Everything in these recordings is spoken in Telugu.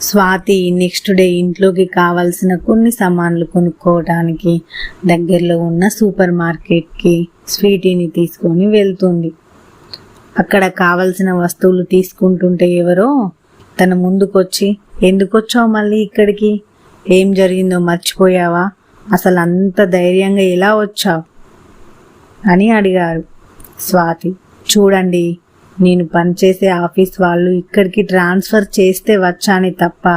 స్వాతి నెక్స్ట్ డే ఇంట్లోకి కావాల్సిన కొన్ని సామాన్లు కొనుక్కోవడానికి దగ్గరలో ఉన్న సూపర్ మార్కెట్కి స్వీటీని తీసుకొని వెళ్తుంది. అక్కడ కావలసిన వస్తువులు తీసుకుంటుంటే ఎవరో తన ముందుకొచ్చి, ఎందుకొచ్చావు మళ్ళీ ఇక్కడికి? ఏం జరిగిందో మర్చిపోయావా? అసలు అంత ధైర్యంగా ఎలా వచ్చావు అని అడిగారు. స్వాతి, చూడండి, నేను పనిచేసే ఆఫీస్ వాళ్ళు ఇక్కడికి ట్రాన్స్ఫర్ చేస్తే వచ్చానే తప్ప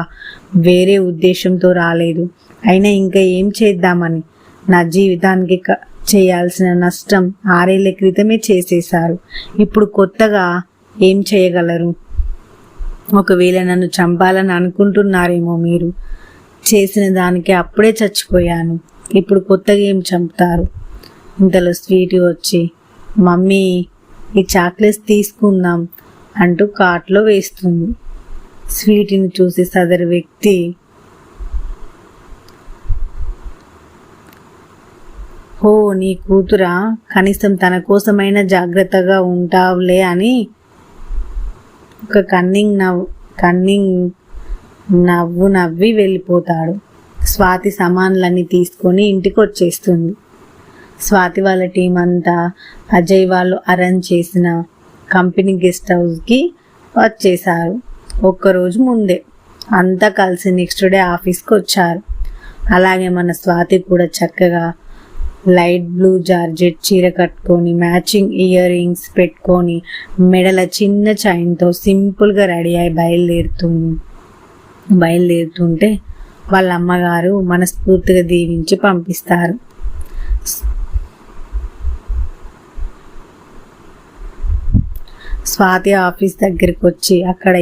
వేరే ఉద్దేశంతో రాలేదు. అయినా ఇంకా ఏం చేద్దామని, నా జీవితానికి చేయాల్సిన నష్టం 6 ఏళ్ల క్రితమే చేసేశారు. ఇప్పుడు కొత్తగా ఏం చేయగలరు? ఒకవేళ నన్ను చంపాలని అనుకుంటున్నారేమో మీరు. చేసిన దానికి అప్పుడే చచ్చిపోయాను, ఇప్పుడు కొత్తగా ఏం చంపుతారు? ఇంతలో స్వీటీ వచ్చి, మమ్మీ ఈ చాక్లెట్స్ తీసుకుందాం అంటూ కార్ట్లో వేస్తుంది. స్వీటీని చూసి సదరు వ్యక్తి, ఓ నీ కూతురా, కనీసం తన కోసమైనా జాగ్రత్తగా ఉంటావులే అని ఒక కన్నింగ్ నవ్వు నవ్వి వెళ్ళిపోతాడు. స్వాతి సామాన్లన్నీ తీసుకొని ఇంటికి వచ్చేస్తుంది. స్వాతి వాళ్ళ టీం అంతా అజయ్ వాళ్ళు అరేంజ్ చేసిన కంపెనీ గెస్ట్ హౌస్కి వచ్చేసారు. ఒక్కరోజు ముందే అంతా కలిసి నెక్స్ట్ డే ఆఫీస్కి వచ్చారు. అలాగే మన స్వాతి కూడా చక్కగా లైట్ బ్లూ జార్జెట్ చీర కట్టుకొని, మ్యాచింగ్ ఇయర్ రింగ్స్ పెట్టుకొని, మెడల చిన్న చైన్తో సింపుల్గా రెడీ అయి బయలుదేరుతుంటే వాళ్ళ అమ్మగారు మనస్ఫూర్తిగా దీవించి పంపిస్తారు. స్వాతి ఆఫీస్ దగ్గరికి వచ్చి అక్కడ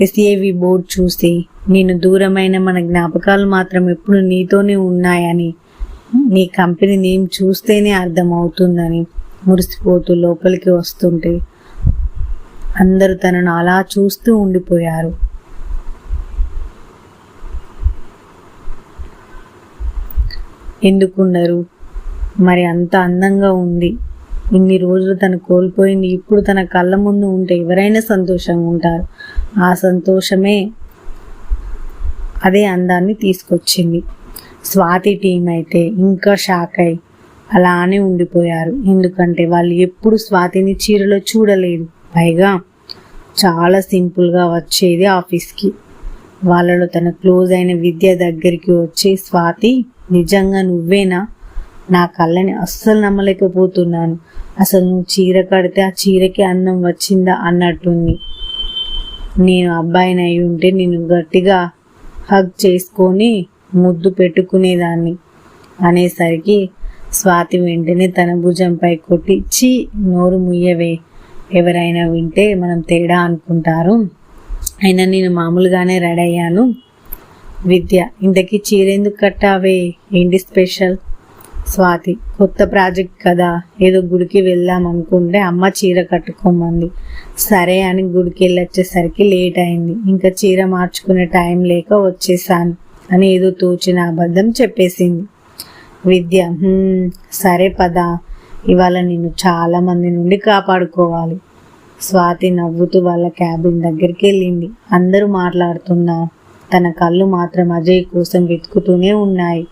ఎస్ఏవి బోర్డు చూసి, నేను దూరమైన మన జ్ఞాపకాలు మాత్రం ఎప్పుడు నీతోనే ఉన్నాయని, నీ కంపెనీ నేమ్ చూస్తేనే అర్థమవుతుందని మురిసిపోతూ లోపలికి వస్తుంటే అందరూ తనను అలా చూస్తూ ఉండిపోయారు. ఎందుకున్నారు? మరి అంత అందంగా ఉంది. ఇన్ని రోజులు తను కోల్పోయింది ఇప్పుడు తన కళ్ళ ముందు ఉంటే ఎవరైనా సంతోషంగా ఉంటారు. ఆ సంతోషమే అదే అందాన్ని తీసుకొచ్చింది. స్వాతి టీం అయితే ఇంకా షాక్ అయి అలానే ఉండిపోయారు. ఎందుకంటే వాళ్ళు ఎప్పుడు స్వాతిని చీరలో చూడలేదు. పైగా చాలా సింపుల్గా వచ్చేది ఆఫీస్కి. వాళ్ళలో తన క్లోజ్ అయిన విద్య దగ్గరికి వచ్చి, స్వాతి, నిజంగా నువ్వేనా? నా కళ్ళని అస్సలు నమ్మలేకపోతున్నాను. అసలు నువ్వు చీర కడితే ఆ చీరకి అందం వచ్చిందా అన్నట్టుంది. నేను అబ్బాయిని అయి ఉంటే నేను గట్టిగా హగ్ చేసుకొని ముద్దు పెట్టుకునేదాన్ని అనేసరికి స్వాతి వెంటనే తన భుజంపై కొట్టి, చీ, నోరు ముయ్యవే, ఎవరైనా వింటే మనం తేడా అనుకుంటారు. అయినా నేను మామూలుగానే రెడీ అయ్యాను. విద్య, ఇంతకీ చీర ఎందుకు కట్టావే? ఏంటి స్పెషల్? స్వాతి, కొత్త ప్రాజెక్ట్ కదా, ఏదో గుడికి వెళ్దాం అనుకుంటే అమ్మ చీర కట్టుకోమంది. సరే అని గుడికి వెళ్ళొచ్చేసరికి లేట్ అయింది. ఇంకా చీర మార్చుకునే టైం లేక వచ్చేసాను అని ఏదో తోచిన అబద్ధం చెప్పేసింది. విద్య, సరే పద, ఇవాళ నిన్ను చాలా మంది నుండి కాపాడుకోవాలి. స్వాతి నవ్వుతూ వాళ్ళ క్యాబిన్ దగ్గరికి వెళ్ళింది. అందరూ మాట్లాడుతున్నా తన కళ్ళు మాత్రం అజయ్ కోసం వెతుకుతూనే ఉన్నాయి.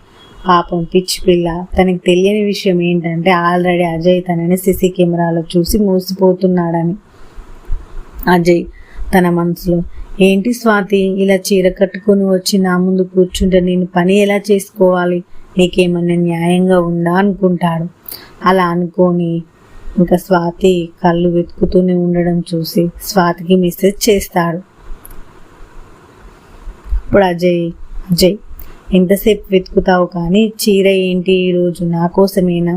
పాపం పిచ్చి పిల్ల. తనకి తెలియని విషయం ఏంటంటే ఆల్రెడీ అజయ్ తనని సీసీ కెమెరాలో చూసి మోసిపోతున్నాడని. అజయ్ తన మనసులో, ఏంటి స్వాతి, ఇలా చీర కట్టుకుని వచ్చి నా ముందు కూర్చుంటే నేను పని ఎలా చేసుకోవాలి? నీకేమన్నా న్యాయంగా ఉందా అనుకుంటాడు. అలా అనుకొని ఇంకా స్వాతి కళ్ళు వెతుకుతూనే ఉండడం చూసి స్వాతికి మెసేజ్ చేస్తాడు. ఇప్పుడు అజయ్, ఎంతసేపు వెతుకుతావు కానీ చీర ఏంటి ఈరోజు నా కోసమేనా?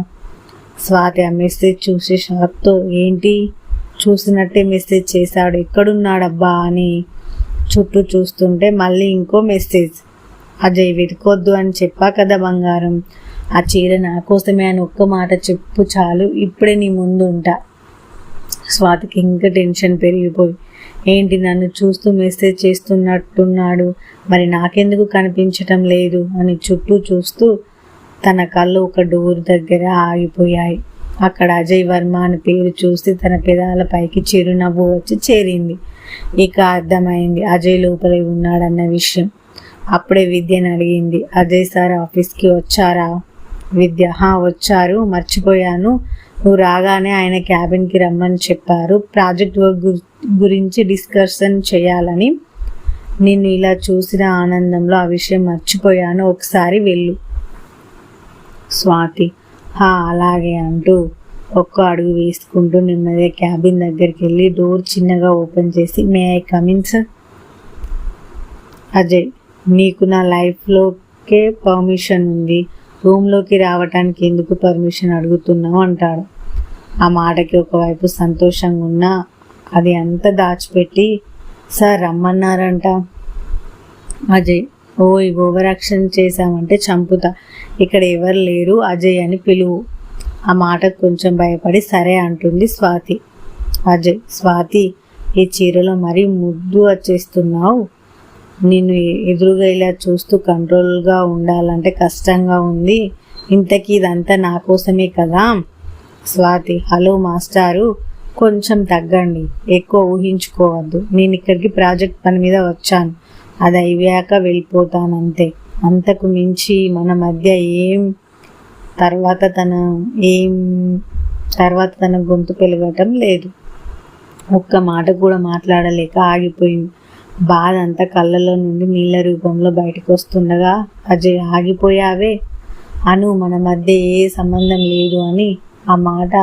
స్వాతి ఆ మెసేజ్ చూసి షాక్తో, ఏంటి, చూసినట్టే మెసేజ్ చేశాడు, ఎక్కడున్నాడబ్బా అని చుట్టూ చూస్తుంటే మళ్ళీ ఇంకో మెసేజ్, అజయ్ వెతుకొద్దు అని చెప్పా కదా బంగారం, ఆ చీర నా కోసమే అని ఒక్క మాట చెప్పు చాలు, ఇప్పుడే నీ ముందు ఉంటా. స్వాతికి ఇంకా టెన్షన్ పెరిగిపోయి, ఏంటి నన్ను చూస్తూ మెసేజ్ చేస్తున్నట్టున్నాడు, మరి నాకెందుకు కనిపించటం లేదు అని చుట్టూ చూస్తూ తన కళ్ళు ఒక డోర్ దగ్గర ఆగిపోయాయి. అక్కడ అజయ్ వర్మ అని పేరు చూసి తన పెదాల పైకి చిరునవ్వు వచ్చి చేరింది. ఇక అర్థమైంది అజయ్ లోపలే ఉన్నాడన్న విషయం. అప్పుడే విద్యను అడిగింది, అజయ్ సార్ ఆఫీస్కి వచ్చారా? విద్య, వచ్చారు, మర్చిపోయాను. నువ్వు రాగానే ఆయన క్యాబిన్కి రమ్మని చెప్పారు. ప్రాజెక్ట్ వర్క్ గురించి డిస్కషన్ చేయాలని. నిన్ను ఇలా చూసిన ఆనందంలో ఆ విషయం మర్చిపోయాను, ఒకసారి వెళ్ళు. స్వాతి, అలాగే అంటూ ఒక్క అడుగు వేసుకుంటూ నెమ్మదిగా క్యాబిన్ దగ్గరికి వెళ్ళి డోర్ చిన్నగా ఓపెన్ చేసి, may I come in sir? Ajay, నీకు నా లైఫ్లోకే పర్మిషన్ ఉంది, రూమ్లోకి రావటానికి ఎందుకు పర్మిషన్ అడుగుతున్నావు అంటాడు. ఆ మాటకి ఒకవైపు సంతోషంగా ఉన్నా అది అంతా దాచిపెట్టి, సార్ రమ్మన్నారంట. అజయ్, ఓవర్ యాక్షన్ చేశామంటే చంపుతా, ఇక్కడ ఎవరు లేరు, అజయ్ అని పిలువు. ఆ మాటకు కొంచెం భయపడి సరే అంటుంది స్వాతి. అజయ్, స్వాతి, ఈ చీరలో మరీ ముద్దు వచ్చేస్తున్నావు. నిన్ను ఎదురుగా ఇలా చూస్తూ కంట్రోల్గా ఉండాలంటే కష్టంగా ఉంది. ఇంతకీ ఇదంతా నా కోసమే కదా? స్వాతి, హలో మాస్టారు, కొంచెం తగ్గండి, ఎక్కువ ఊహించుకోవద్దు. నేను ఇక్కడికి ప్రాజెక్ట్ పని మీద వచ్చాను, అది అయ్యాక వెళ్ళిపోతాను అంతే. అంతకు మించి మన మధ్య తర్వాత తన గొంతు పెరగటం లేదు. ఒక్క మాట కూడా మాట్లాడలేక ఆగిపోయింది. బాధ అంతా కళ్ళలో నుండి నీళ్ళ రూపంలో బయటకు వస్తుండగా, అజయ్, ఆగిపోయావే అను, మన మధ్య ఏ సంబంధం లేదు అని ఆ మాట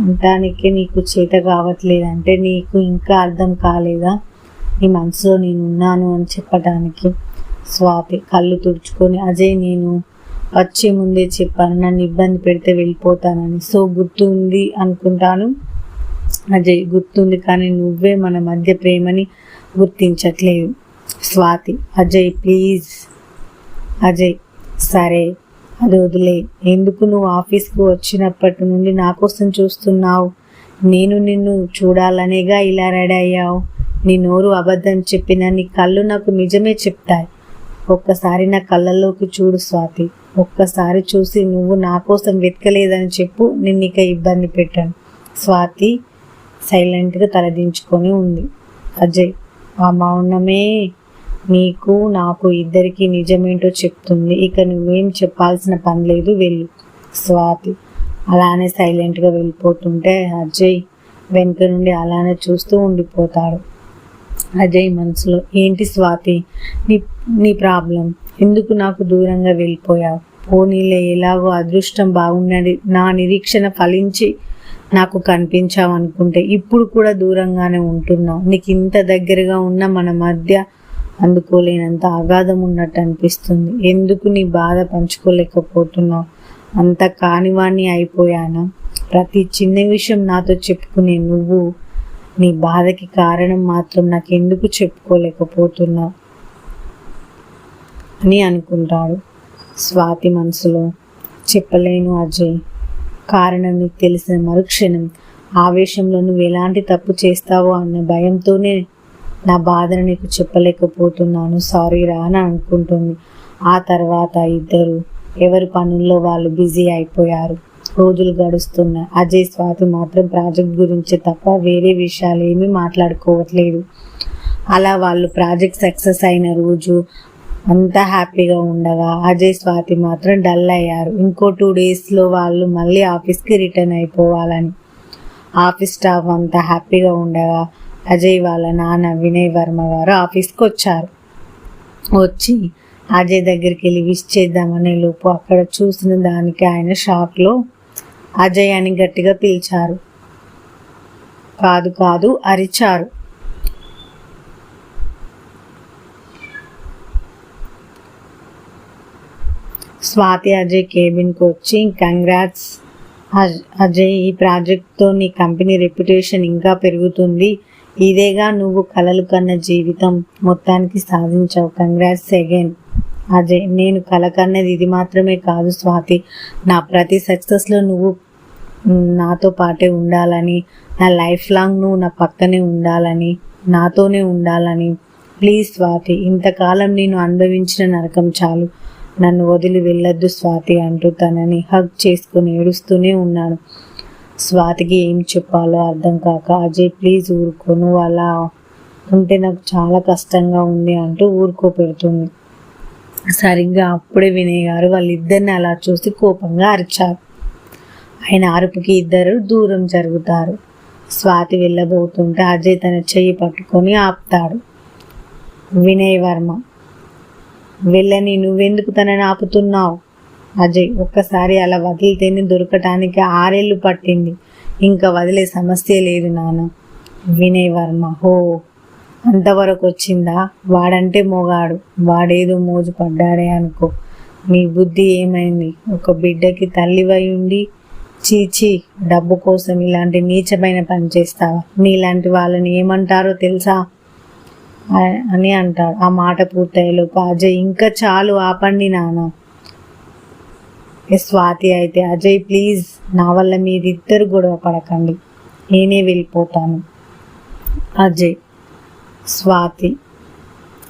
అంటానికి నీకు చేత కావట్లేదంటే నీకు ఇంకా అర్థం కాలేదా? నీ మనసులో నేను ఉన్నాను అని చెప్పటానికి. స్వాతి కళ్ళు తుడుచుకొని, అజయ్, నేను వచ్చే ముందే చెప్పాను నన్ను ఇబ్బంది పెడితే వెళ్ళిపోతానని. సో గుర్తుంది అనుకుంటాను. అజయ్, గుర్తుంది, కానీ నువ్వే మన మధ్య ప్రేమని గుర్తించట్లేదు. స్వాతి, అజయ్ ప్లీజ్. అజయ్, సరే అది వదిలే. ఎందుకు నువ్వు ఆఫీస్కి వచ్చినప్పటి నుండి నా కోసం చూస్తున్నావు? నేను నిన్ను చూడాలనేగా ఇలా రెడీ అయ్యావు. నీ నోరు అబద్ధం చెప్పినా నీ కళ్ళు నాకు నిజమే చెప్తాయి. ఒక్కసారి నా కళ్ళల్లోకి చూడు స్వాతి, ఒక్కసారి చూసి నువ్వు నా కోసం వెతకలేదని చెప్పు, నిన్ను ఇక ఇబ్బంది పెట్టాను. స్వాతి సైలెంట్గా తలదించుకొని ఉంది. అజయ్, ఆ మౌనమే నీకు నాకు ఇద్దరికి నిజమేంటో చెప్తుంది. ఇక నువ్వేం చెప్పాల్సిన పని లేదు, వెళ్ళు. స్వాతి అలానే సైలెంట్గా వెళ్ళిపోతుంటే అజయ్ వెనుక నుండి అలానే చూస్తూ ఉండిపోతాడు. అజయ్ మనసులో, ఏంటి స్వాతి నీ ప్రాబ్లం? ఎందుకు నాకు దూరంగా వెళ్ళిపోయావు? పోనీలే, ఎలాగో అదృష్టం బాగున్నది, నా నిరీక్షణ ఫలించి నాకు కనిపించావు అనుకుంటే ఇప్పుడు కూడా దూరంగానే ఉంటున్నావు. నీకు ఇంత దగ్గరగా ఉన్న మన మధ్య అందుకోలేనంత అగాధం ఉన్నట్టు అనిపిస్తుంది. ఎందుకు నీ బాధ పంచుకోలేకపోతున్నావు? అంత కానివాణ్ణి అయిపోయానా? ప్రతి చిన్న విషయం నాతో చెప్పుకునే నువ్వు నీ బాధకి కారణం మాత్రం నాకెందుకు చెప్పుకోలేకపోతున్నావు అని అనుకుంటాడు. స్వాతి మనసులో, చెప్పలేను అజయ్. కారణం నీకు తెలిసిన మరుక్షణం ఆవేశంలో నువ్వు ఎలాంటి తప్పు చేస్తావో అన్న భయంతోనే నా బాధను నీకు చెప్పలేకపోతున్నాను, సారీ రా అని అనుకుంటుంది. ఆ తర్వాత ఇద్దరు ఎవరి పనుల్లో వాళ్ళు బిజీ అయిపోయారు. రోజులు గడుస్తున్నాయి. అజయ్ స్వాతి మాత్రం ప్రాజెక్ట్ గురించి తప్ప వేరే విషయాలు ఏమీ మాట్లాడుకోవట్లేదు. అలా వాళ్ళు ప్రాజెక్ట్ సక్సెస్ అయిన రోజు అంతా హ్యాపీగా ఉండగా అజయ్ స్వాతి మాత్రం డల్ అయ్యారు. ఇంకో 2 డేస్లో వాళ్ళు మళ్ళీ ఆఫీస్కి రిటర్న్ అయిపోవాలని. ఆఫీస్ స్టాఫ్ అంతా హ్యాపీగా ఉండగా అజయ్ వాళ్ళ నాన్న వినయ్ వర్మ గారు ఆఫీస్కి వచ్చారు. వచ్చి అజయ్ దగ్గరికి వెళ్ళి విష్ చేద్దామనే లోపు అక్కడ చూసిన దానికి ఆయన షాక్లో అజయ్ అని గట్టిగా పిలిచారు. కాదు అరిచారు. స్వాతి అజయ్ కేబిన్కి వచ్చి, కంగ్రాట్స్ అజయ్, ఈ ప్రాజెక్ట్తో నీ కంపెనీ రెప్యుటేషన్ ఇంకా పెరుగుతుంది. ఇదేగా నువ్వు కలలు కన్న జీవితం, మొత్తానికి సాధించావు. Congrats again. అజయ్, నేను కల కన్నది ఇది మాత్రమే కాదు స్వాతి, నా ప్రతి సక్సెస్లో నువ్వు నాతో పాటే ఉండాలని, నా లైఫ్ లాంగ్ నువ్వు నా పక్కనే ఉండాలని, నాతోనే ఉండాలని. ప్లీజ్ స్వాతి, ఇంతకాలం నేను అనుభవించిన నరకం చాలు, నన్ను వదిలి వెళ్ళొద్దు స్వాతి అంటూ తనని హగ్ చేసుకుని ఏడుస్తూనే ఉన్నాడు. స్వాతికి ఏం చెప్పాలో అర్థం కాక అజయ్ ప్లీజ్ ఊరుకో, నువ్వు అలా ఉంటే నాకు చాలా కష్టంగా ఉంది అంటూ ఊరుకోపెడుతుంది. సరిగ్గా అప్పుడే వినయ్ గారు వాళ్ళిద్దరిని అలా చూసి కోపంగా అరిచారు. ఆయన అరుపుకి ఇద్దరు దూరం జరుగుతారు. స్వాతి వెళ్ళబోతుంటే అజయ్ తన చెయ్యి పట్టుకొని ఆపుతాడు. వినయ్ వర్మ, వెళ్ళని నువ్వెందుకు తనని ఆపుతున్నావు? అజయ్, ఒక్కసారి అలా వదిలితేనే దొరకటానికి 6 ఏళ్ళు పట్టింది, ఇంకా వదిలే సమస్య లేదు నాన్న. వినయ్ వర్మ, హో అంతవరకు వచ్చిందా? వాడంటే మోగాడు, వాడేదో మోజు పడ్డాడే అనుకో. నీ బుద్ధి ఏమైంది? ఒక బిడ్డకి తల్లివై ఉండి చీచి డబ్బు కోసం ఇలాంటి నీచమైన పని చేస్తావా? నీలాంటి వాళ్ళని ఏమంటారో తెలుసా అని అంటాడు. ఆ మాట పూర్తయ్యేలోపు అజయ్, ఇంకా చాలు ఆపండి నాన్న. స్వాతి అయితే, అజయ్ ప్లీజ్, నా వల్ల మీరిద్దరు గొడవ పడకండి, నేనే వెళ్ళిపోతాను. అజయ్, స్వాతి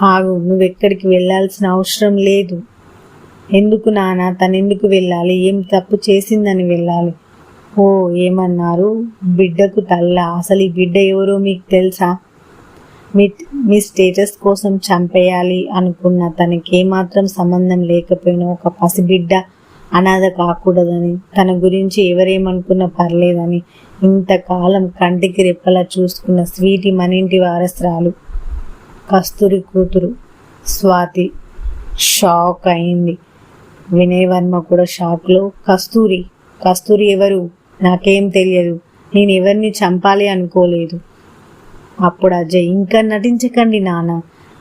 ఆగు, నువ్వెక్కడికి వెళ్ళాల్సిన అవసరం లేదు. ఎందుకు నాన్న? తనెందుకు వెళ్ళాలి? ఏం తప్పు చేసిందని వెళ్ళాలి? ఓ ఏమన్నారు? బిడ్డకు తల్ల? అసలు ఈ బిడ్డ ఎవరో మీకు తెలుసా? మీ స్టేటస్ కోసం చంపేయాలి అనుకున్న తనకి ఏమాత్రం సంబంధం లేకపోయినా ఒక పసిబిడ్డ అనాథ కాకూడదని, తన గురించి ఎవరేమనుకున్నా పర్లేదని ఇంతకాలం కంటికి రెప్పలా చూసుకున్న స్వీటీ మన ఇంటి వారసురాలు కస్తూరి కూతురు స్వాతి షాక్ అయింది. వినయ్ వర్మ కూడా షాక్లో, కస్తూరి ఎవరు? నాకేం తెలియదు, నేను ఎవరిని చంపాలి అనుకోలేదు. అప్పుడు అజయ్, ఇంకా నటించకండి నాన్న,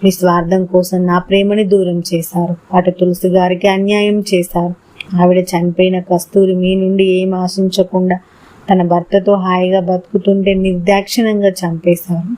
మీ స్వార్థం కోసం నా ప్రేమని దూరం చేశారు, అటు తులసి గారికి అన్యాయం చేశారు. ఆవిడ చనిపోయిన కస్తూరి మీ నుండి ఏం ఆశించకుండా తన భర్తతో హాయిగా బతుకుతుంటే నిర్దాక్షిణ్యంగా చంపేశారు.